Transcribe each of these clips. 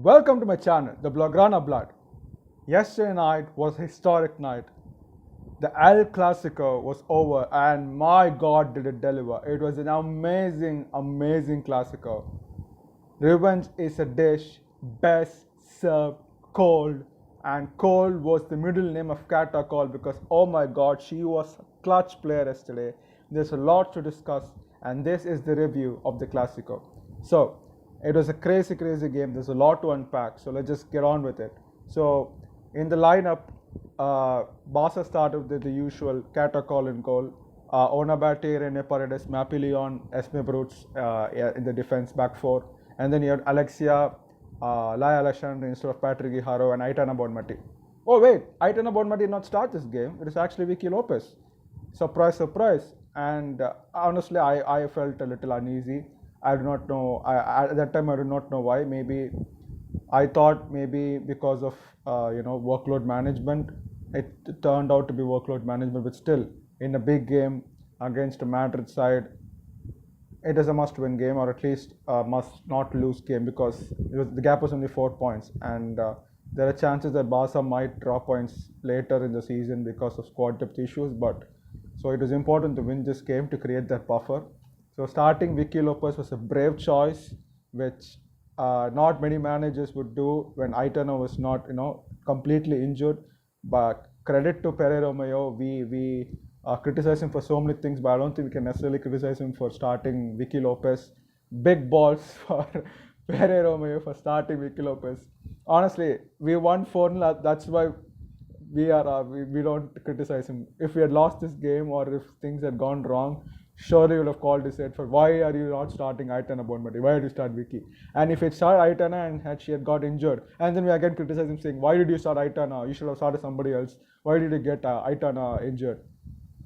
Welcome to my channel, the Blaugrana Blood. Yesterday night was a historic night. The El Clasico was over and my God did it deliver. It was an amazing Clasico. Revenge is a dish best served cold, and cold was the middle name of Kata Call because oh my God, she was a clutch player yesterday. There's a lot to discuss and this is the review of the Clasico. So it was a crazy game. There's a lot to unpack. So let's just get on with it. So in the lineup, Barca started with the usual Catacol in goal. Onabate, Rene Paredes, Mapi Leon, Esme Brutes in the defense back four. And then you had Alexia, Lai Alexandre instead of Patrick Guijarro and Aitana Bonmati. Oh wait, Aitana Bonmati did not start this game. It is actually Vicky Lopez. Surprise. And honestly, I felt a little uneasy. I do not know. At that time, I do not know why. Maybe I thought because of workload management. It turned out to be workload management, but still, in a big game against a Madrid side, it is a must-win game, or at least a must-not-lose game because the gap was only 4 points, and there are chances that Barca might draw points later in the season because of squad depth issues. But so it was important to win this game to create that buffer. So starting Vicky Lopez was a brave choice, which not many managers would do when Aitana was not, completely injured. But credit to Pere Romeo, we criticize him for so many things, but I don't think we can necessarily criticize him for starting Vicky Lopez. Big balls for Pere Romeo for starting Vicky Lopez. Honestly, we won 4-0. That's why we don't criticize him. If we had lost this game or if things had gone wrong, surely would have called this said for why are you not starting Aitana Bonmati? Why did you start Vicky? And if it started Aitana and she had got injured, and then we again criticize him saying, why did you start Aitana? You should have started somebody else. Why did you get Aitana injured?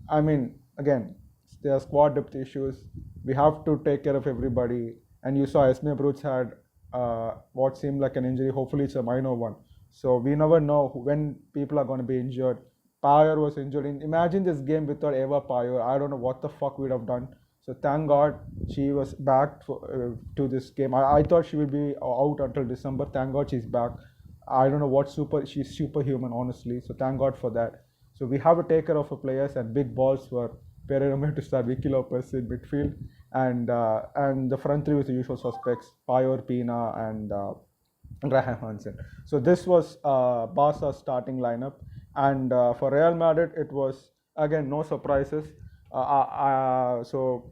I mean, again, there are squad depth issues. We have to take care of everybody. And you saw Esme Brutes had what seemed like an injury. Hopefully it's a minor one. So we never know when people are going to be injured. Payar was injured. Imagine this game without Eva Payar. I don't know what the fuck we'd have done. So thank God she was back to this game. I thought she would be out until December. Thank God she's back. I don't know what she's superhuman, honestly. So thank God for that. So we have to take care of our players, and big balls for Pere Romeo to start Vicky Lopez in midfield, and the front three with the usual suspects: Payar, Pina, and Graham Hansen. So this was Barca's starting lineup. And for Real Madrid, it was again no surprises. So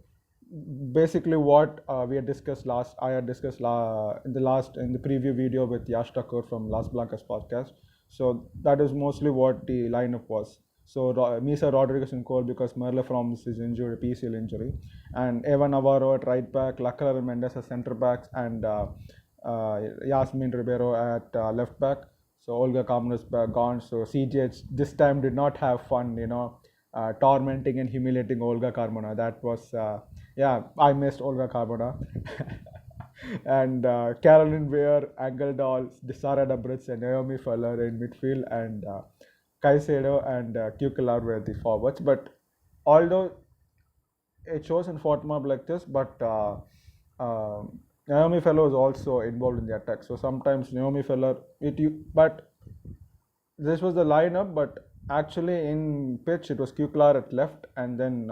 basically, what we had discussed I had discussed in the preview video with Yash Thakur from Las Blancas podcast. So that is mostly what the lineup was. So Misa Rodriguez in goal because Merle Froms is injured, a PCL injury, and Eva Navarro at right back, Lacra and Mendes as centre backs, and Yasmin Ribeiro at left back. So Olga Carmona's gone. So CJ this time did not have fun, tormenting and humiliating Olga Carmona. That was, I missed Olga Carmona. And Caroline Weir, Angel Doll, Sara Dabritz, and Naomi Feller in midfield, and Caicedo and Kukelar were the forwards. But although it shows in format like this, but Naomi Feller was also involved in the attack. So sometimes Naomi Feller, but this was the lineup, but actually in pitch it was Kukelar at left and then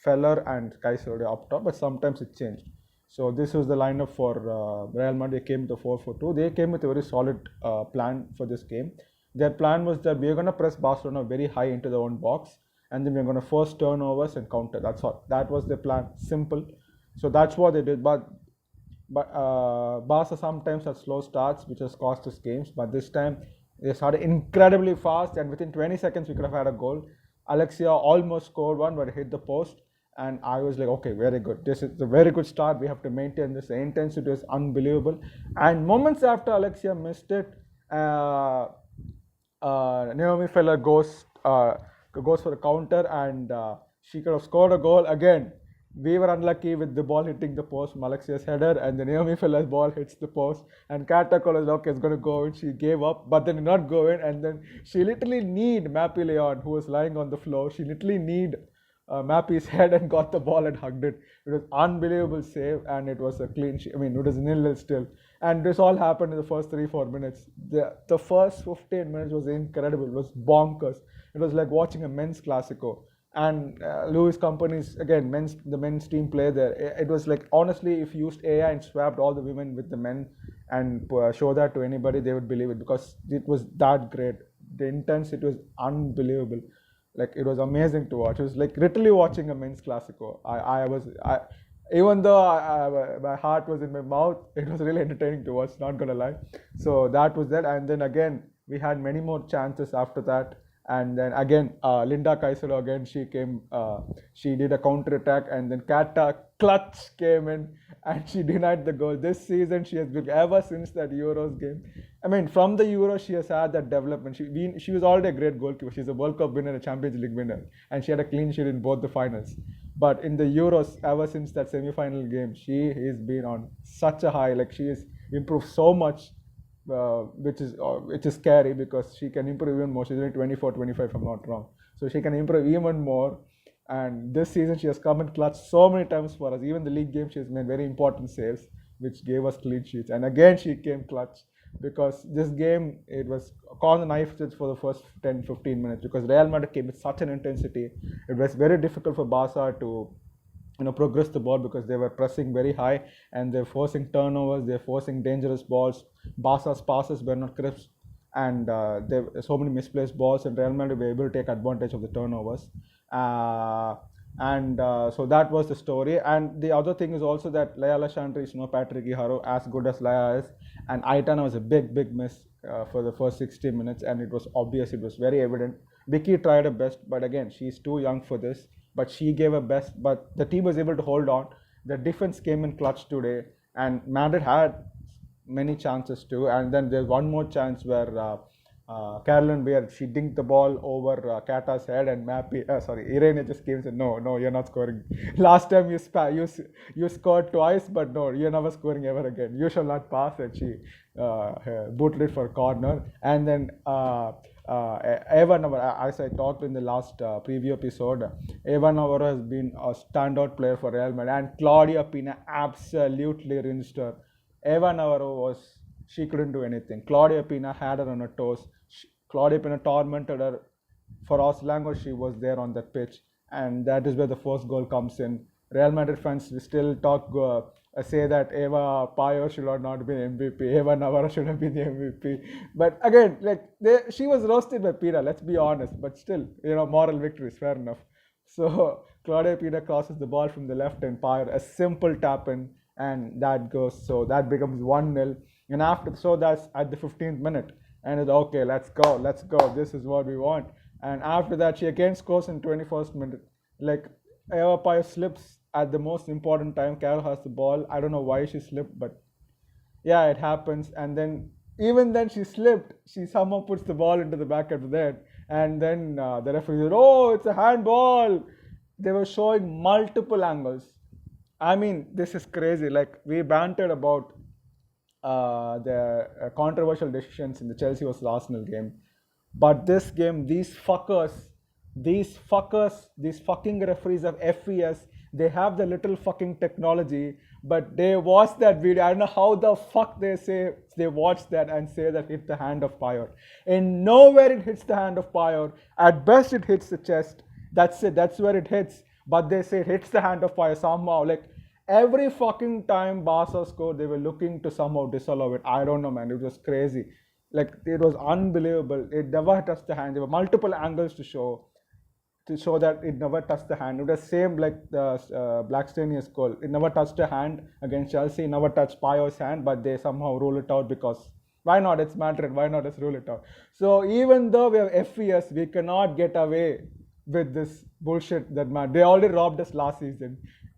Feller and Caicedo up top, but sometimes it changed. So this was the lineup for Real Madrid. They came with a 4-4-2. They came with a very solid plan for this game. Their plan was that we are going to press Barcelona very high into their own box, and then we're going to force turnovers and counter. That's all. That was the plan. Simple. So that's what they did. But Barca sometimes had slow starts, which has cost us games. But this time they started incredibly fast, and within 20 seconds we could have had a goal. Alexia almost scored one, but hit the post. And I was like, okay, very good. This is a very good start. We have to maintain this. The intensity was unbelievable. And moments after Alexia missed it, Naomi Feller goes for a counter, and she could have scored a goal. Again, we were unlucky with the ball hitting the post from Alexia's header, and the Naomi Feller's ball hits the post. And Katakol was okay, it's going to go in. She gave up, but then did not go in. And then she literally kneed Mapi Leon, who was lying on the floor. She literally kneed Mappy's head and got the ball and hugged it. It was unbelievable save, and it was a clean sheet. I mean, it was 0-0 still. And this all happened in the first 3-4 minutes. The first 15 minutes was incredible. It was bonkers. It was like watching a men's Clasico. And Louis Company's, again, the men's team play there. It was like, honestly, if you used AI and swapped all the women with the men and show that to anybody, they would believe it, because it was that great. The intensity was unbelievable. Like, it was amazing to watch. It was like literally watching a men's Clasico. Even though my heart was in my mouth, it was really entertaining to watch, not gonna lie. So that was that. And then again, we had many more chances after that. And then again, Linda Caicedo again, she did a counter attack, and then Kata clutch came in and she denied the goal. This season, she has been, ever since that Euros game. I mean, from the Euros, she has had that development. She was already a great goalkeeper. She's a World Cup winner, a Champions League winner, and she had a clean sheet in both the finals. But in the Euros, ever since that semi-final game, she has been on such a high. Like, she has improved so much. Which is scary, because she can improve even more. She's only 24, 25 if I'm not wrong. So she can improve even more. And this season she has come in clutch so many times for us. Even the league game she has made very important saves, which gave us clean sheets. And again she came clutch, because this game, it was on the knife edge for the first 10-15 minutes, because Real Madrid came with such an intensity. It was very difficult for Barca to progress the ball, because they were pressing very high and they're forcing turnovers, they're forcing dangerous balls. Barca's passes were not crisp, and there were so many misplaced balls, and Real Madrid were able to take advantage of the turnovers. So that was the story. And the other thing is also that Laia Alexandre is no Patrick Haro, as good as Laia is, and Aitana was a big miss for the first 60 minutes, and it was obvious, it was very evident. Vicky tried her best, but again, she's too young for this. But she gave her best, but the team was able to hold on. The defense came in clutch today, and Madrid had many chances too. And then there's one more chance where Caroline Weir, she dinked the ball over Kata's head, and Irene just came and said, no, you're not scoring. Last time you scored twice, but no, you're never scoring ever again. You shall not pass. And she booted it for a corner. And then Eva Navarro, as I talked in the last preview episode, Eva Navarro has been a standout player for Real Madrid, and Claudia Pina absolutely rinsed her. Eva Navarro she couldn't do anything. Claudia Pina had her on her toes. Claudia Pina tormented her. For as long as she was there on that pitch, and that is where the first goal comes in. Real Madrid fans still say that Eva Payo should not be MVP, Eva Navarro should have been the MVP. But again, she was roasted by Pina, let's be honest. But still, moral victories, fair enough. So Claudia Pina crosses the ball from the left, and Payo, a simple tap in, and that goes. So that becomes 1-0. And that's at the 15th minute. And it's okay, let's go. This is what we want. And after that, she again scores in 21st minute. Eva Payo slips at the most important time. Carol has the ball. I don't know why she slipped, but yeah, it happens. And then, even then she slipped. She somehow puts the ball into the back of the net. And then the referee said, oh, it's a handball. They were showing multiple angles. I mean, this is crazy. We bantered about the controversial decisions in the Chelsea vs Arsenal game. But this game, these fucking referees of FES, they have the little fucking technology, but they watch that video. I don't know how the fuck they watch that and say that hit the hand of Payo. And nowhere it hits the hand of Payo. At best it hits the chest. That's it. That's where it hits. But they say it hits the hand of Payo somehow. Every fucking time Barca scored, they were looking to somehow disallow it. I don't know, man. It was crazy. It was unbelievable. It never touched the hand. There were multiple angles to show that it never touched the hand. It was same like the Blackstenius goal. It never touched the hand against Chelsea. It never touched Payo's hand, but they somehow rule it out, because why not? It's Madrid. Why not just rule it out? So even though we have FES, we cannot get away with this bullshit that they already robbed us last season.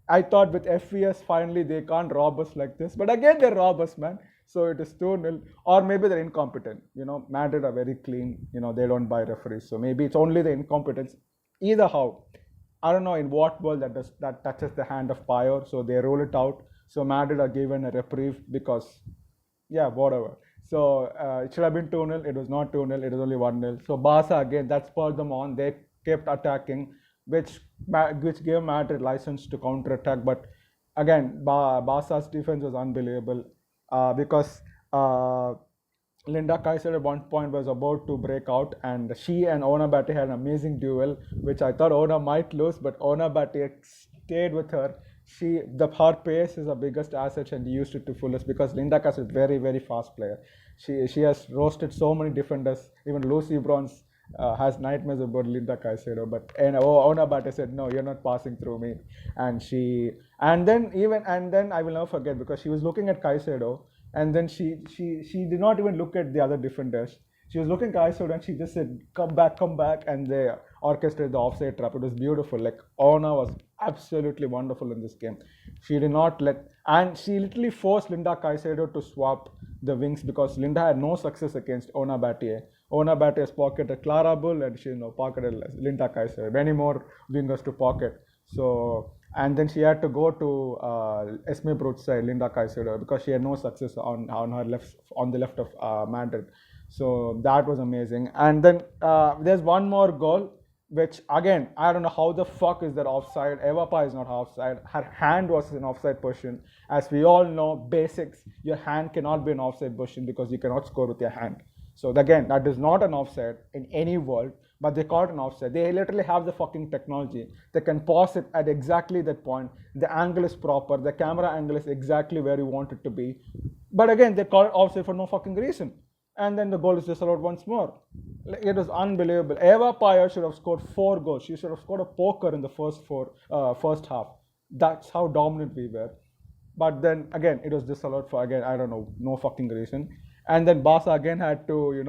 I thought with FES, finally they can't rob us like this. But again, they rob us, man. So it is 2-0. Or maybe they're incompetent. Madrid are very clean. They don't buy referees. So maybe it's only the incompetence. Either how. I don't know in what world that touches the hand of Payo. So they rule it out. So Madrid are given a reprieve because, yeah, whatever. So it should have been 2-0. It was not 2-0. It was only 1-0. So Barca, again, that spurred them on. They kept attacking, which gave Madrid license to counter-attack. But again, Barca's defense was unbelievable. because Linda Kaiser at one point was about to break out, and she and Ona Batty had an amazing duel, which I thought Ona might lose, but Ona Batty stayed with her. Her pace is her biggest asset, and used it to fullest because Linda Kaiser is very very fast player. She has roasted so many defenders. Even Lucy Bronze has nightmares about Linda Caicedo, but Ona Batty said, "No, you're not passing through me." And then I will never forget because she was looking at Caicedo, and then she did not even look at the other defenders. She was looking at Caicedo and she just said, come back," and they orchestrated the offside trap. It was beautiful. Like Ona was absolutely wonderful in this game. She did not and she literally forced Linda Caicedo to swap the wings because Linda had no success against Ona Batty. Ona Batty has pocketed Clara Bull and she pocketed Linda Caicedo. Many more wingers to pocket. So, and then she had to go to Esme Brut's side, Linda Caicedo, because she had no success on her left, on the left of Madrid. So that was amazing. And then there's one more goal, which again, I don't know how the fuck is that offside. Eva Pa is not offside. Her hand was in offside position. As we all know, basics, your hand cannot be in offside position because you cannot score with your hand. So again, that is not an offside in any world, but they call it an offside. They literally have the fucking technology. They can pause it at exactly that point. The angle is proper. The camera angle is exactly where you want it to be. But again, they call it offside for no fucking reason. And then the goal is disallowed once more. It was unbelievable. Eva Paya should have scored 4 goals. She should have scored a poker in the first half. That's how dominant we were. But then again, it was disallowed for, again, I don't know, no fucking reason. And then Barca again had to,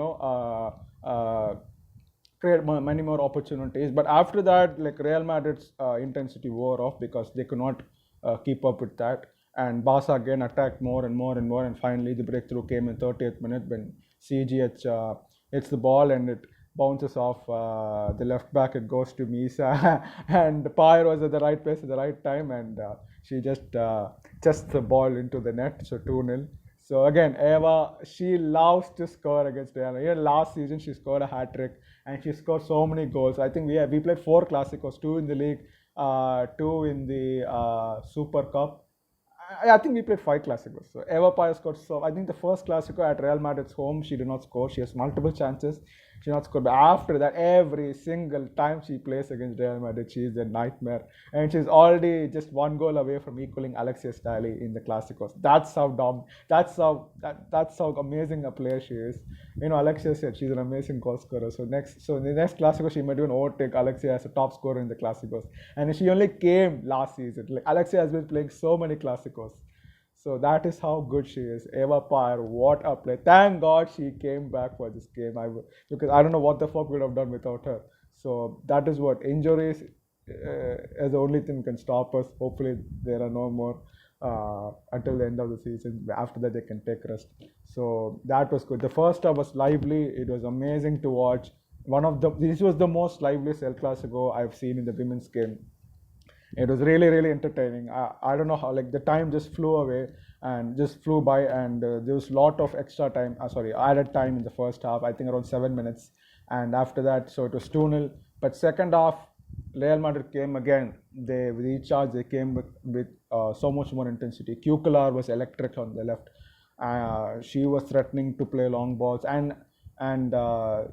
create many more opportunities. But after that, like Real Madrid's intensity wore off because they could not keep up with that. And Barca again attacked more and more and more. And finally, the breakthrough came in 30th minute when CG hits the ball and it bounces off the left back. It goes to Misa, and Pyre was at the right place at the right time, and she just the ball into the net. So 2-0. So again, Eva, she loves to score against Real Madrid. Even last season, she scored a hat trick, and she scored so many goals. I think we played 4 Clasicos, 2 in the league, 2 in the Super Cup. I think we played 5 Clasicos. So Eva Paya scored. So I think the first Clasico at Real Madrid's home, she did not score. She has multiple chances. She did not score. But after that, every single time she plays against Real Madrid, she is a nightmare. And she's already just 1 goal away from equaling Alexia Staley in the Clasicos. That's how that's how amazing a player she is. You know, Alexia said she's an amazing goal scorer. So in the next Clasico, she might even overtake Alexia as a top scorer in the Clasicos. And she only came last season. Like Alexia has been playing so many Clasicos. So that is how good she is. Eva Paya, what a play. Thank God she came back for this game. Because I don't know what the fuck we would have done without her. So that is what injuries is the only thing can stop us. Hopefully there are no more until the end of the season. After that they can take rest. So that was good. The first half was lively. It was amazing to watch. This was the most liveliest El Clasico I've seen in the women's game. It was really, really entertaining. I don't know how, like, the time just flew away and just flew by, and there was a lot of extra time, added time in the first half, I think around 7 minutes. And after that, so it was 2-0. But second half, Real Madrid came again. They recharged, they came with so much more intensity. Cucular was electric on the left. She was threatening to play long balls. And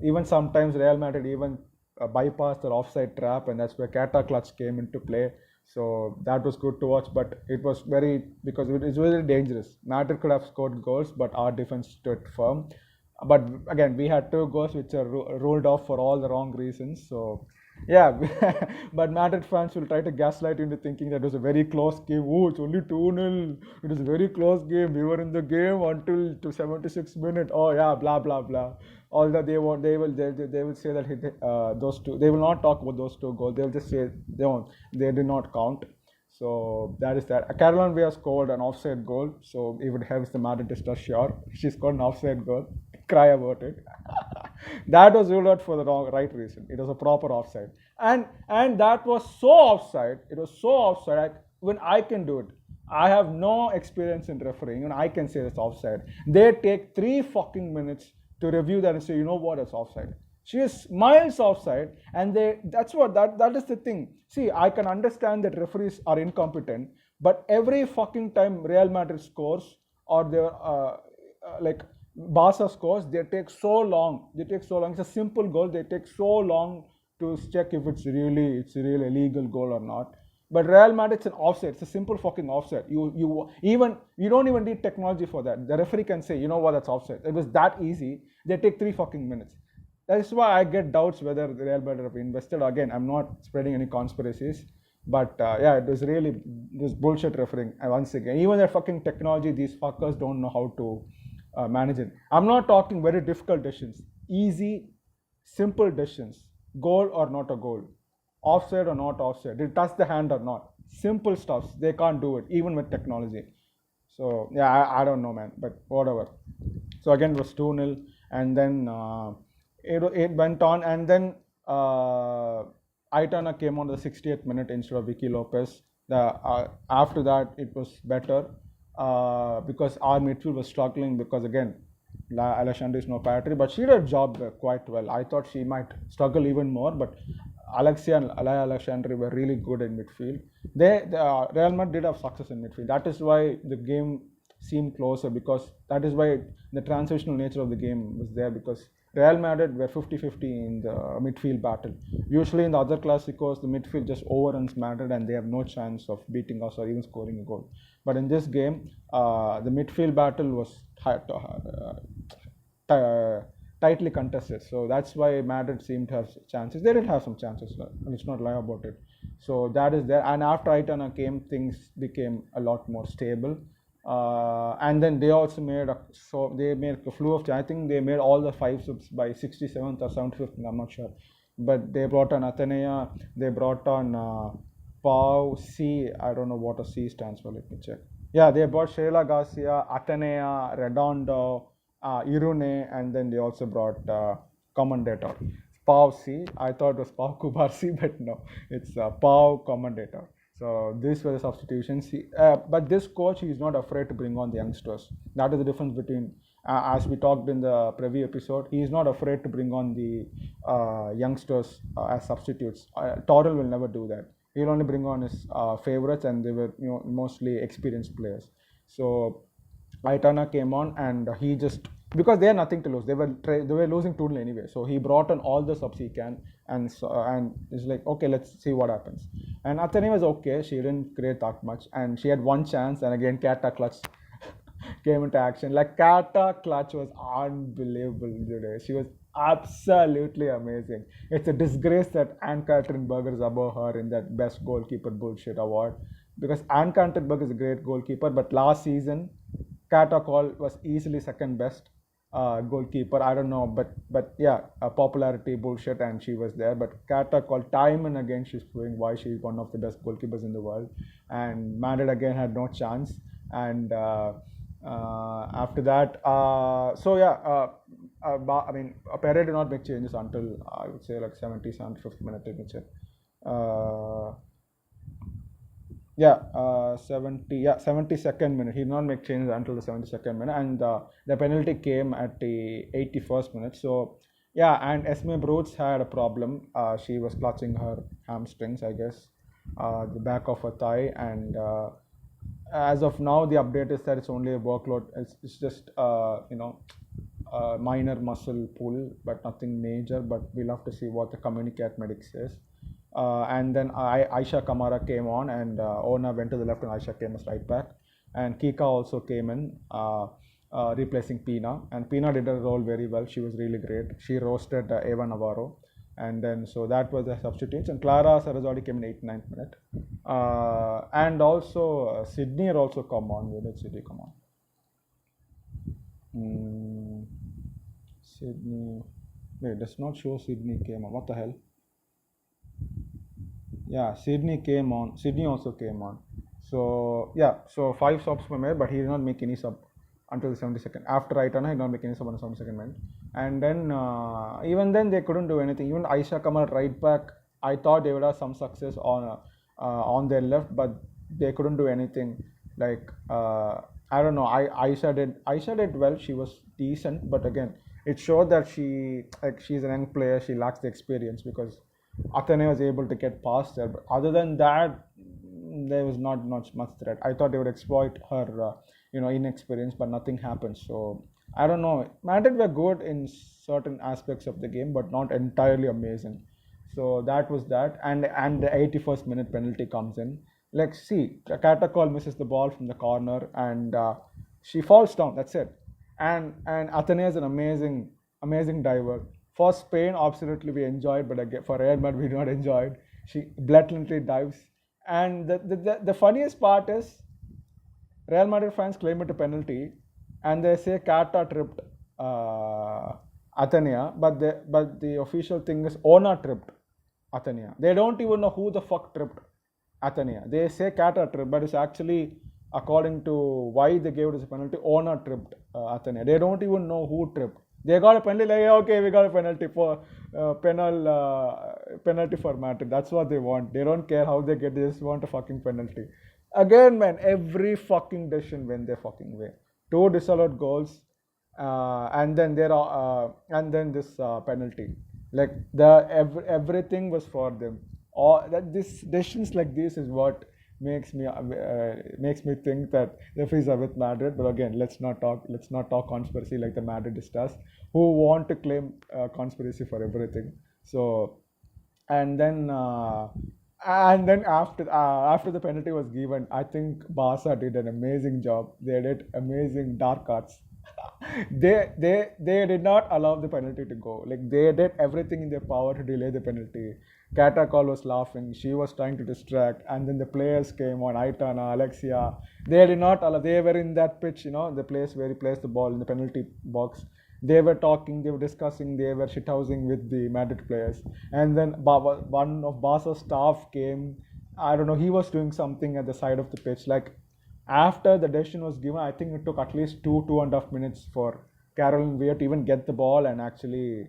even sometimes Real Madrid even bypassed their offside trap, and that's where Kata Clutch came into play. So that was good to watch, but it was because it was very dangerous. Madrid could have scored goals, but our defense stood firm. But again, we had 2 goals which are ruled off for all the wrong reasons. So yeah, but Madrid fans will try to gaslight you into thinking that it was a very close game. Oh, it's only 2-0. It was a very close game. We were in the game until 76 minutes. Oh yeah, blah blah blah. Although they will say that those 2, they will not talk about those 2 goals. They'll just say they did not count. So that is that. Caroline Villa scored an offside goal, so it would help the Madrid to start sure. She scored an offside goal. Cry about it. That was ruled out for the right reason. It was a proper offside, and that was so offside. It was so offside. When I can do it, I have no experience in refereeing, and I can say it's offside. They take 3 fucking minutes to review that and say, you know what, it's offside. She is miles offside, and that is the thing. See, I can understand that referees are incompetent, but every fucking time Real Madrid scores, or they're like Barca scores, they take so long. They take so long. It's a simple goal. They take so long to check if it's really a legal goal or not. But Real Madrid, it's an offset. It's a simple fucking offset. You don't even need technology for that. The referee can say, you know what, that's offset. It was that easy. They take 3 fucking minutes. That's why I get doubts whether the Real Madrid have invested. Again, I'm not spreading any conspiracies, but yeah, it was bullshit refereeing. Once again, even their fucking technology, these fuckers don't know how to manage it. I'm not talking very difficult decisions. Easy, simple decisions. Goal or not a goal. Offside or not offside. Did it touch the hand or not? Simple stuff. They can't do it, even with technology. So yeah, I don't know, man, but whatever. So again, it was 2-0, and then it went on, and then Aitana came on the 60th minute instead of Vicky Lopez. After that, it was better because our midfield was struggling because again, Alexandra is no battery, but she did her job quite well. I thought she might struggle even more, but Alexia and Alexandra were really good in midfield. Real Madrid did have success in midfield. That is why the game seemed closer, because that is why the transitional nature of the game was there, because Real Madrid were 50-50 in the midfield battle. Usually in the other Clasicos, the midfield just overruns Madrid and they have no chance of beating us or even scoring a goal. But in this game, the midfield battle was tightly contested. So that's why Madrid seemed to have chances. They did have some chances, let's not lie about it. So that is there. And after Aitana came, things became a lot more stable. And then they also made a slew of, I think they made all the 5 subs by 67th or 75th, I'm not sure. But they brought on Atenea, they brought on Pau C, I don't know what a C stands for, let me check. Yeah, they brought Sheila Garcia, Atenea, Redondo, Irune, and then they also brought Commendator. Pau C, I thought it was Pau Kubarsi, but no, it's Pau Commendator. So these were the substitutions. But this coach, he is not afraid to bring on the youngsters. That is the difference between, as we talked in the preview episode, he is not afraid to bring on the youngsters as substitutes. Torrell will never do that. He'll only bring on his favorites, and they were mostly experienced players. So Aitana came on, and he just, because they had nothing to lose, they were losing 2-0 anyway. So he brought on all the subs he can, and it's like, okay, let's see what happens. And Athene was okay. She didn't create that much, and she had one chance, and again Kata clutch came into action. Like, Kata clutch was unbelievable today. She was absolutely amazing. It's a disgrace that Ann-Katrin Berger is above her in that best goalkeeper bullshit award, because Ann-Katrin Berger is a great goalkeeper, but last season Kata Call was easily second best goalkeeper. I don't know, but yeah, popularity bullshit, and she was there. But Kata Call, time and again, she's proving why she's one of the best goalkeepers in the world. And Madrid again had no chance. And after that, so yeah, I mean, Pere did not make changes until I would say like 75th minute. Let me check. 72nd minute. He did not make changes until the 72nd minute, and the penalty came at the 81st minute. So yeah, and Esme Broots had a problem. She was clutching her hamstrings, I guess, the back of her thigh, and as of now, the update is that it's only a workload. It's just minor muscle pull, but nothing major. But we'll have to see what the communicate medic says. And then Aisha Kamara came on, and Ona went to the left, and Aisha came as right back. And Kika also came in, replacing Pina. And Pina did her role very well. She was really great. She roasted Eva Navarro. And then, so that was the substitutes. And Clara Sarazodi came in 89th minute. And also, Sydney had also come on. Where did Sydney come on? Sydney. Wait, it does not show Sydney came on. What the hell? Yeah, Sydney came on. Sydney also came on. So yeah, so 5 subs were made, but he did not make any sub until the 72nd. After Aitana, he did not make any sub on the 72nd minute. And then even then they couldn't do anything. Even Aisha Kamal right back, I thought they would have some success on their left, but they couldn't do anything. Like I don't know. Aisha did well. She was decent, but again, it showed that she's an young player. She lacks the experience, because Athene was able to get past her. But other than that, there was not much threat. I thought they would exploit her inexperienced, but nothing happened. So I don't know. Madrid were good in certain aspects of the game, but not entirely amazing. So that was that, and the 81st minute penalty comes in. Like, see, Katakol misses the ball from the corner, and she falls down. That's it. And Athene is an amazing diver. For Spain, absolutely we enjoyed, but again, for Real Madrid, we not enjoyed. She blatantly dives, and the funniest part is Real Madrid fans claim it a penalty, and they say Kata tripped Athenia, but the official thing is Ona tripped Athenia. They don't even know who the fuck tripped Athenia. They say Kata tripped, but it's actually, according to why they gave it as a penalty, Ona tripped Athenia. They don't even know who tripped. They got a penalty, like, okay, we got a penalty for penalty for Madrid. That's what they want. They don't care how they get. They just want a fucking penalty. Again, man, every fucking decision went their fucking way. 2 disallowed goals, and then this penalty. Like everything was for them. This decisions like this is what makes me think that referees are with Madrid. But again, let's not talk conspiracy like the Madridists who want to claim conspiracy for everything. So, and then after the penalty was given, I think Barca did an amazing job. They did amazing dark arts. they did not allow the penalty to go. Like, they did everything in their power to delay the penalty. Katakol was laughing. She was trying to distract, and then the players came on. Aitana, Alexia. They did not allow. They were in that pitch, the place where he placed the ball in the penalty box. They were talking, they were discussing, they were shithousing with the Madrid players. And then one of Barca's staff came. I don't know, he was doing something at the side of the pitch. Like, after the decision was given, I think it took at least 2.5 minutes for Caroline Weir to even get the ball and actually,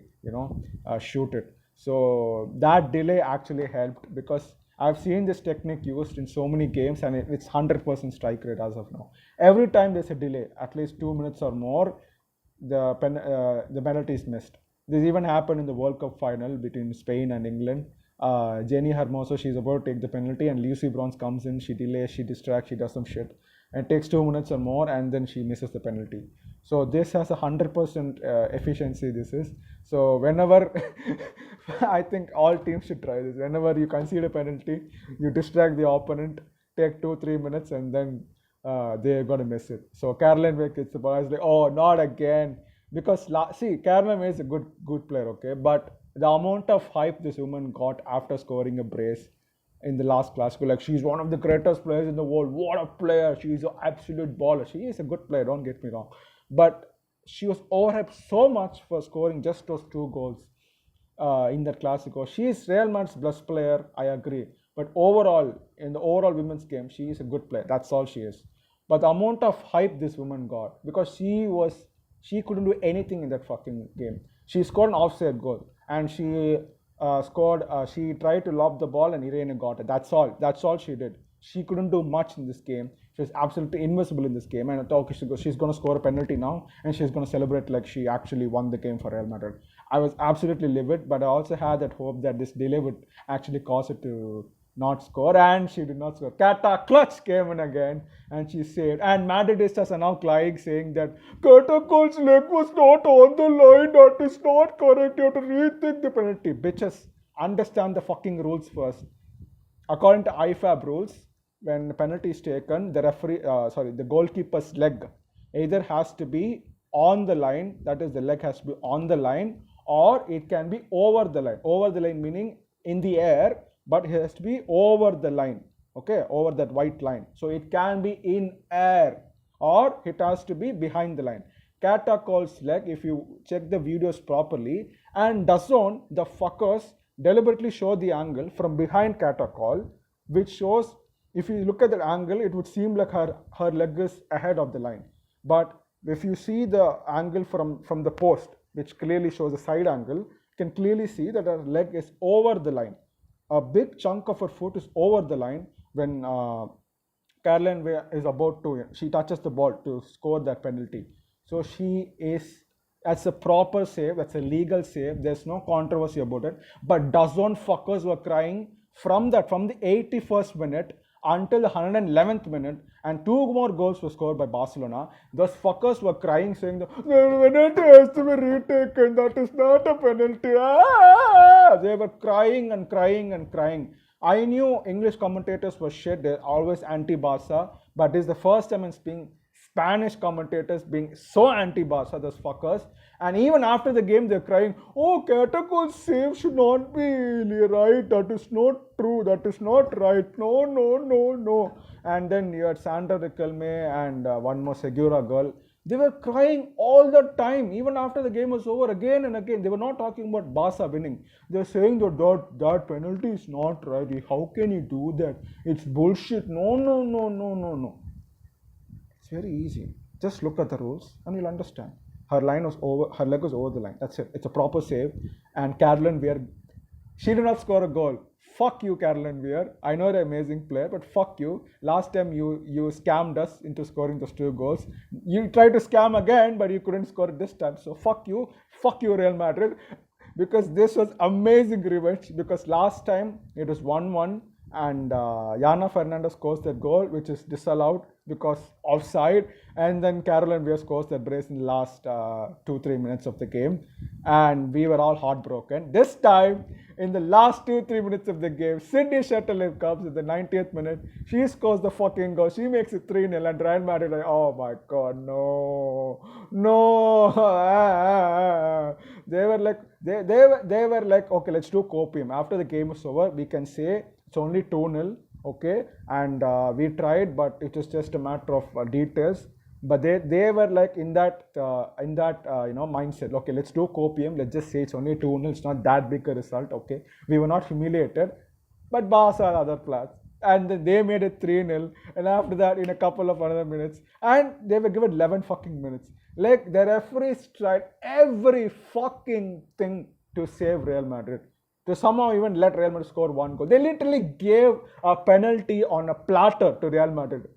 shoot it. So that delay actually helped, because I've seen this technique used in so many games, and it's 100% strike rate as of now. Every time there's a delay, at least 2 minutes or more, the penalty is missed. This even happened in the World Cup final between Spain and England. Jenny Hermoso, she's about to take the penalty, and Lucy Bronze comes in, she delays, she distracts, she does some shit, and it takes 2 minutes or more, and then she misses the penalty. So this has 100% efficiency, this is. So whenever, I think all teams should try this. Whenever you concede a penalty, you distract the opponent, take 2-3 minutes, and then they're going to miss it. So Caroline Weir gets the ball. I was like, oh, not again. Because, Caroline Weir is a good player, okay? But the amount of hype this woman got after scoring a brace in the last Clasico, like, she's one of the greatest players in the world. What a player. She's an absolute baller. She is a good player, don't get me wrong. But she was overhyped so much for scoring just those 2 goals in that Clasico. She is Real Madrid's best player, I agree. But overall, in the overall women's game, she is a good player. That's all she is. But the amount of hype this woman got, because she couldn't do anything in that fucking game. She scored an offside goal, and she she tried to lob the ball, and Irene got it. That's all she did. She couldn't do much in this game. She was absolutely invisible in this game. And I thought she's going to score a penalty now, and she's going to celebrate like she actually won the game for Real Madrid. I was absolutely livid, but I also had that hope that this delay would actually cause it to not score, and she did not score. Kata clutch came in again, and she saved. And Madridistas are now crying, saying that Katakol's leg was not on the line. That is not correct. You have to rethink the penalty. Bitches, understand the fucking rules first. According to IFAB rules, when the penalty is taken, the goalkeeper's leg either has to be on the line, that is, the leg has to be on the line, or it can be over the line. Over the line meaning in the air, but it has to be over the line, okay, over that white line. So it can be in air, or it has to be behind the line. Katakol's leg, if you check the videos properly, and DAZN, the fuckers deliberately show the angle from behind Katakol, which shows, if you look at that angle, it would seem like her leg is ahead of the line. But if you see the angle from the post, which clearly shows a side angle, you can clearly see that her leg is over the line. A big chunk of her foot is over the line when Caroline Weir is she touches the ball to score that penalty. So that's a proper save, that's a legal save, there's no controversy about it. But DAZN fuckers were crying from the 81st minute until the 111th minute, and 2 more goals were scored by Barcelona. Those fuckers were crying, saying that the penalty has to be retaken. That is not a penalty. Ah! They were crying and crying and crying. I knew English commentators were shit. They're always anti-Barca, but this is the first time I'm seeing Spanish commentators being so anti-Barca, those fuckers. And even after the game, they're crying, oh, Cataco's save should not be right. That is not true. That is not right. No, no, no, no. And then you had Sandra Riquelme and one more Segura girl. They were crying all the time, even after the game was over, again and again. They were not talking about Barca winning. They were saying that penalty is not right. How can you do that? It's bullshit. No, no, no, no, no, no. It's very easy. Just look at the rules and you'll understand. Her leg was over the line. That's it. It's a proper save. And Caroline Weir, she did not score a goal. Fuck you, Caroline Weir. I know you're an amazing player, but fuck you. Last time you scammed us into scoring those 2 goals. You tried to scam again, but you couldn't score it this time. So fuck you. Fuck you, Real Madrid. Because this was amazing revenge. Because last time it was 1-1 and Yana Fernandez scores that goal, which is disallowed because offside, and then Caroline Weir scores that brace in the last 2-3 minutes of the game, and we were all heartbroken. This time, in the last 2-3 minutes of the game, Sydney Shetterliff comes in the 90th minute. She scores the fucking goal. She makes it 3-0, and Real Madrid like, oh my god, no, no. They were like, okay, let's do copium. After the game was over, we can say it's only 2-0. Okay, and we tried, but it was just a matter of details. But they were like in that mindset. Okay, let's do copium. Let's just say it's only 2-0. It's not that big a result. Okay, we were not humiliated, but Barca are other class, and then they made it 3-0. And after that, in a couple of other minutes, and they were given 11 fucking minutes. Like the referees tried every fucking thing to save Real Madrid, to somehow even let Real Madrid score 1 goal. They literally gave a penalty on a platter to Real Madrid.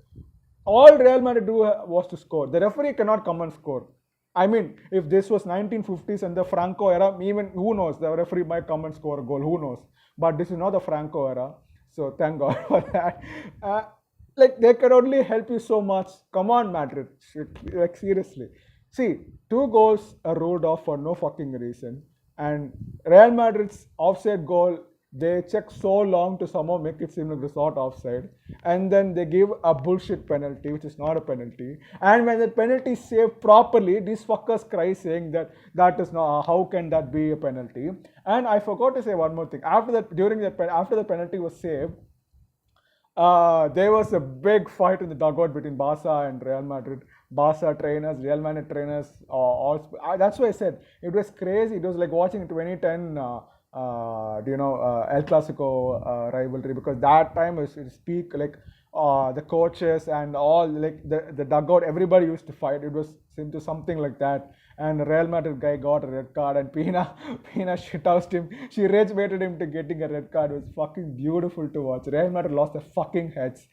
All Real Madrid do was to score. The referee cannot come and score. I mean, if this was 1950s and the Franco era, even who knows, the referee might come and score a goal, who knows. But this is not the Franco era, so thank God for that. Like, they can only help you so much. Come on, Madrid. Like, seriously. See, 2 goals are ruled off for no fucking reason. And Real Madrid's offside goal, they check so long to somehow make it seem like it's not offside. And then they give a bullshit penalty, which is not a penalty. And when the penalty is saved properly, these fuckers cry saying that is not, how can that be a penalty? And I forgot to say one more thing. After the penalty was saved, there was a big fight in the dugout between Barca and Real Madrid. Barca trainers, Real Madrid trainers, that's why I said it was crazy. It was like watching 2010, El Clasico rivalry, because that time was peak, like the coaches and all, like the dugout, everybody used to fight. It was into something like that. And Real Madrid guy got a red card, and Pina shithoused him. She rage baited him to getting a red card. It was fucking beautiful to watch. Real Madrid lost their fucking heads.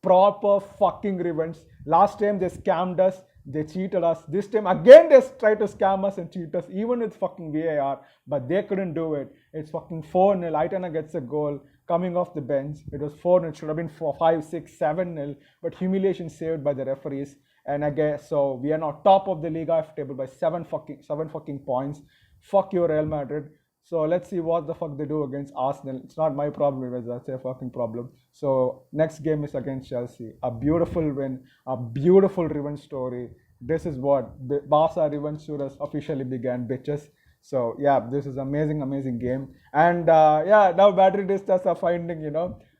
Proper fucking revenge. Last time they scammed us, they cheated us. This time again they tried to scam us and cheat us, even with fucking VAR, but they couldn't do it. It's fucking 4-0. Aitana gets a goal coming off the bench. It was 4-0. It should have been 5, 6, 7-0, but humiliation saved by the referees. And I guess so we are now top of the Liga table by 7 fucking points. Fuck you, Real Madrid. So let's see what the fuck they do against Arsenal. It's not my problem, that's their fucking problem. So next game is against Chelsea. A beautiful win, a beautiful revenge story. This is what the Barca revenge tour officially began, bitches. So yeah, this is amazing game. And now Madridistas are finding,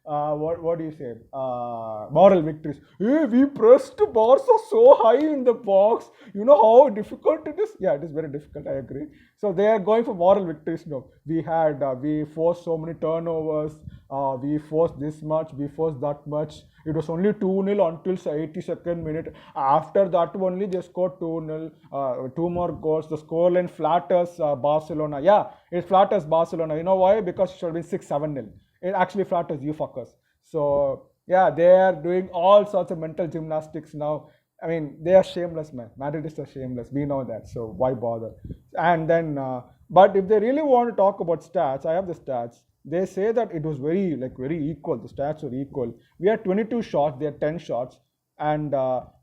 what do you say? Moral victories. Hey, we pressed Barca so high in the box. You know how difficult it is? Yeah, it is very difficult, I agree. So they are going for moral victories now. We forced so many turnovers. We forced this much, we forced that much. It was only 2-0 until the 82nd minute. After that only they scored 2-0, 2 more goals. The scoreline flatters Barcelona. Yeah, it flatters Barcelona. You know why? Because it should have been 6-7-0. It actually flatters you fuckers. So yeah, they are doing all sorts of mental gymnastics now. I mean, they are shameless, man. Madridists are shameless. We know that. So why bother? And then, but if they really want to talk about stats, I have the stats. They say that it was very equal. The stats were equal. We had 22 shots, they had 10 shots, and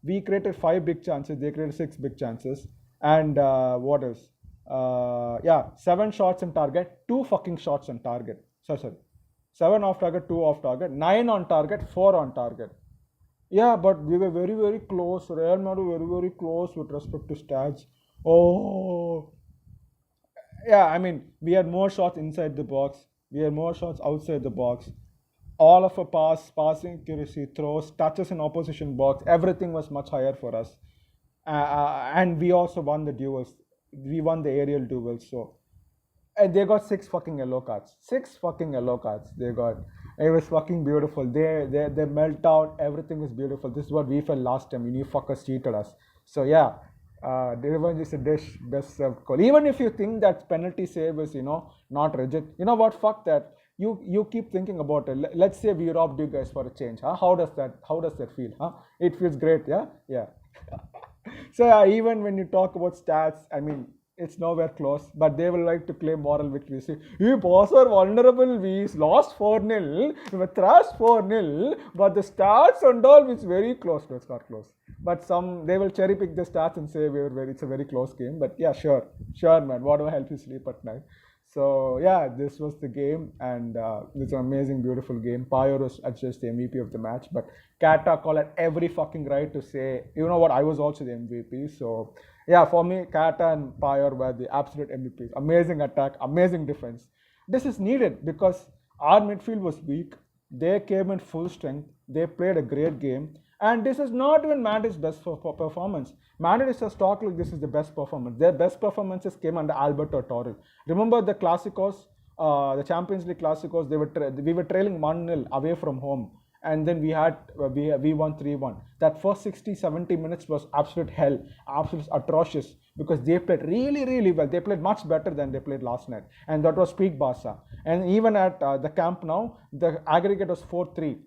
we created 5 big chances. They created 6 big chances, and what else? 7 shots on target, 2 fucking shots on target. Sorry, 7 off target, 2 off target, 9 on target, 4 on target. Yeah, but we were very close. Real Madrid very close with respect to stats. Oh, yeah. I mean, we had more shots inside the box. We had more shots outside the box. All of our passing accuracy, throws, touches in opposition box, everything was much higher for us. And we also won the duels. We won the aerial duels. So, and they got 6 fucking yellow cards. 6 fucking yellow cards they got. It was fucking beautiful. They melt out. Everything was beautiful. This is what we felt last time. You fuckers cheated us. So yeah, the revenge is a dish best served cold. Even if you think that penalty save is not rigid, you know what? Fuck that. You keep thinking about it. Let's say we robbed you guys for a change. Huh? How does that feel? Huh? It feels great. Yeah. So yeah, even when you talk about stats, I mean, it's nowhere close, but they will like to claim moral victory. See, you boss are vulnerable. We lost 4-0, we were thrashed 4-0, but the stats and all is very close. No, it's not close. But they will cherry pick the stats and say it's a very close game. But yeah, sure, man. Whatever helps you sleep at night. So yeah, this was the game, and it's an amazing, beautiful game. Payur was just the MVP of the match, but Kata called at every fucking right to say, you know what, I was also the MVP. So yeah, for me, Kata and Payur were the absolute MVPs. Amazing attack, amazing defense. This is needed because our midfield was weak. They came in full strength. They played a great game. And this is not even Madrid's best performance. Madrid has talked like this is the best performance. Their best performances came under Alberto Torres. Remember the Clasicos, the Champions League Clasicos, we were trailing 1-0 away from home. And then we won 3-1. That first 60-70 minutes was absolute hell, absolute atrocious, because they played really well. They played much better than they played last night. And that was peak Barca. And even at the Camp Nou, the aggregate was 4-3.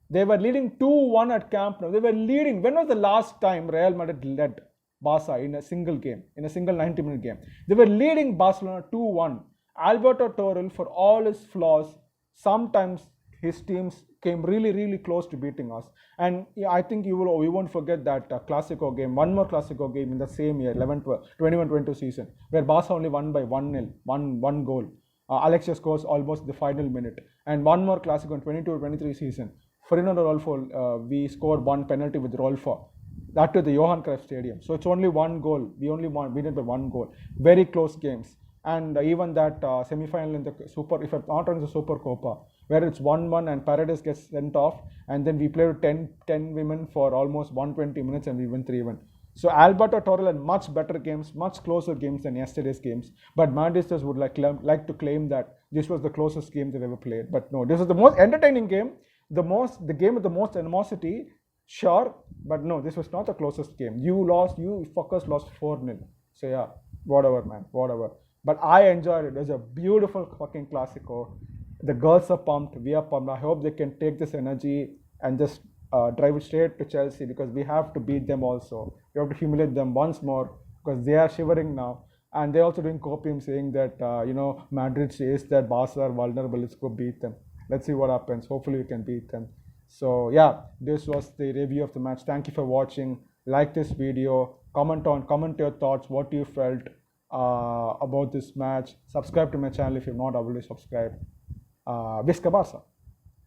They were leading 2-1 at Camp Nou. They were leading. When was the last time Real Madrid led Barca in a single game, in a single 90-minute game? They were leading Barcelona 2-1. Alberto Torres, for all his flaws, sometimes his teams came really close to beating us. And I think we won't forget that Clasico game, one more Clasico game in the same year, 21-22 season, where Barca only won by 1-0, one goal. Alexia scores almost the final minute. And one more Clasico in 22-23 season. Fernando Rolfo, we scored one penalty with Rolfo. That to the Johan Cruyff Stadium. So it's only one goal. We only beat by one goal. Very close games. And even that semi-final in the Super, if I'm not on the Super Copa, where it's 1-1 and Paredes gets sent off, and then we played with 10 women for almost 120 minutes and we win 3-1. So Alberto Torres had much better games, much closer games than yesterday's games. But Madridistas would like to claim that this was the closest game they've ever played. But no, this is the most entertaining game. The game with the most animosity, sure, but no, this was not the closest game. You fuckers lost 4-0. So yeah, whatever, man, whatever. But I enjoyed it. It was a beautiful fucking Clasico. The girls are pumped, we are pumped. I hope they can take this energy and just drive it straight to Chelsea, because we have to beat them also. We have to humiliate them once more, because they are shivering now. And they're also doing copium saying that, Madrid says that Barca are vulnerable, let's go beat them. Let's see what happens. Hopefully we can beat them. So yeah, this was the review of the match. Thank you for watching. Like this video. Comment your thoughts, what you felt about this match. Subscribe to my channel if you've not already subscribed. Visca Barca.